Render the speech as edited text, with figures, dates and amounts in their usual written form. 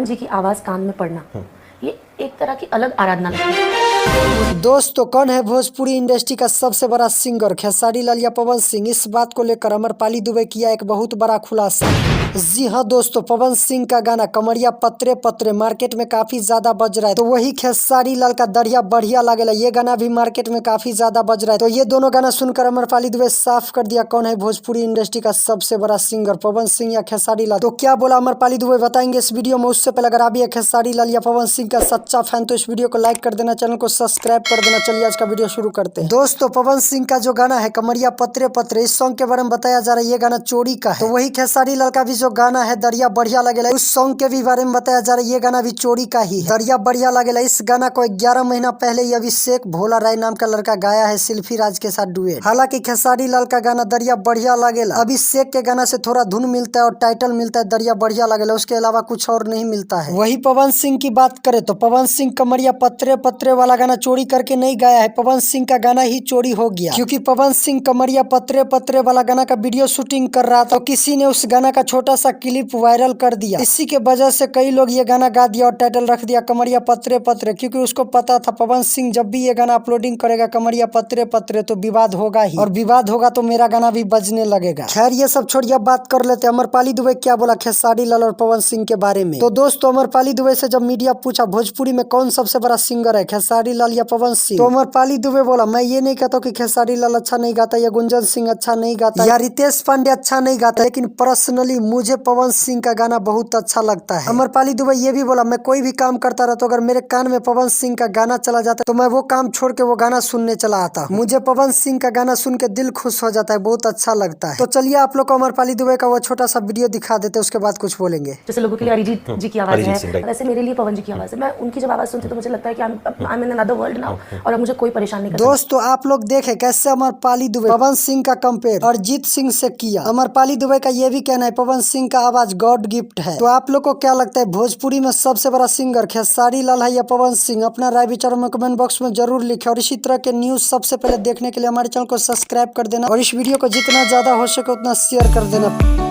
पवन जी की आवाज़ कान में पड़ना, ये एक तरह की अलग आराधना लगती है। दोस्तों, कौन है भोजपुरी इंडस्ट्री का सबसे बड़ा सिंगर खेसारी लाल या पवन सिंह? इस बात को लेकर अमरपाली दुबे किया एक बहुत बड़ा खुलासा। जी हाँ दोस्तों, पवन सिंह का गाना कमरिया पत्रे पत्रे मार्केट में काफी ज्यादा बज रहा है, तो वही खेसारी लाल का दरिया बढ़िया लागेला ये गाना भी मार्केट में काफी ज्यादा बज रहा है। तो ये दोनों गाना सुनकर अमरपाली दुबे साफ कर दिया कौन है भोजपुरी इंडस्ट्री का सबसे बड़ा सिंगर, पवन सिंह या खेसारी लाल। तो क्या बोला अमरपाली दुबे बताएंगे इस वीडियो में। उससे पहले अगर आप भी खेसारी लाल या पवन सिंह का सच्चा फैन तो इस वीडियो को लाइक कर देना, चैनल को सब्सक्राइब कर देना। चलिए आज का वीडियो शुरू करते हैं। दोस्तों, पवन सिंह का जो गाना है कमरिया पत्रे पत्रे, इस सॉन्ग के बारे में बताया जा रहा है ये गाना चोरी का है। तो वही खेसारी लाल का भी जो गाना है दरिया बढ़िया लगेला, उस सॉन्ग के भी बारे में बताया जा रहा है ये गाना भी चोरी का ही है, दरिया बढ़िया लगेला। इस गाना को 11 महीना पहले ही अभिषेक भोला राय नाम का लड़का गाया है सिल्फी राज के साथ डुएट। हालांकि खेसारी लाल का गाना दरिया बढ़िया लगेला अभिषेक के गाना से थोड़ा धुन मिलता है और टाइटल मिलता है दरिया बढ़िया लगेला, उसके अलावा कुछ और नहीं मिलता है। वही पवन सिंह की बात करें तो पवन सिंह कमरिया पत्रे पत्रे वाला गाना चोरी करके नहीं गाया है, पवन सिंह का गाना ही चोरी हो गया, क्योंकि पवन सिंह कमरिया पत्रे पत्रे वाला गाना का वीडियो शूटिंग कर रहा था, तो किसी ने उस गाना का छोटा सा क्लिप वायरल कर दिया। इसी के वजह से कई लोग ये गाना गा दिया और टाइटल रख दिया कमरिया पत्रे पत्रे, क्योंकि उसको पता था पवन सिंह जब भी ये गाना अपलोडिंग करेगा कमरिया पत्रे पत्रे तो विवाद होगा ही, और विवाद होगा तो मेरा गाना भी बजने लगेगा। खैर ये सब छोड़िए, अब बात कर लेते हैं अमरपाली दुबे क्या बोला खेसारी लाल और पवन सिंह के बारे में। तो दोस्तों, अमरपाली दुबे से जब मीडिया पूछा भोजपुरी में कौन सबसे बड़ा सिंगर है खेसारी लाल या पवन सिंह, तो अमरपाली दुबे बोला मैं ये नहीं कहता कि खेसारी लाल अच्छा नहीं गाता या गुंजन सिंह अच्छा नहीं गाता या रितेश पांडे अच्छा नहीं गाता, लेकिन पर्सनली मुझे पवन सिंह का गाना बहुत अच्छा लगता है। अमरपाली दुबे ये भी बोला मैं कोई भी काम करता रहता अगर मेरे कान में पवन सिंह का गाना चला जाता तो मैं वो काम छोड़ के वो गाना सुनने चला आता हूँ। मुझे पवन सिंह का गाना सुन के दिल खुश हो जाता है, बहुत अच्छा लगता है। तो चलिए आप लोग को अमरपाली दुबे का वो छोटा सा वीडियो दिखा देते हैं, उसके बाद कुछ बोलेंगे। जैसे लोगों के लिए अरिजीत जी की आवाज़ है, वैसे मेरे लिए पवन जी की आवाज़ है। मैं उनकी जब आवाज़ सुनती तो मुझे लगता है कि I am in another world now, और अब मुझे कोई परेशान नहीं करता। दोस्तों, आप लोग देखे कैसे अमरपाली दुबे पवन सिंह का कंपेयर अरिजीत सिंह से किया। अमरपाली दुबे का ये भी कहना है पवन सिंह का आवाज गॉड गिफ्ट है। तो आप लोग को क्या लगता है भोजपुरी में सबसे बड़ा सिंगर खेसारी लाल है या पवन सिंह? अपना राय विचार में कमेंट बॉक्स में जरूर लिखे, और इसी तरह के न्यूज सबसे पहले देखने के लिए हमारे चैनल को सब्सक्राइब कर देना, और इस वीडियो को जितना ज्यादा हो सके उतना शेयर कर देना।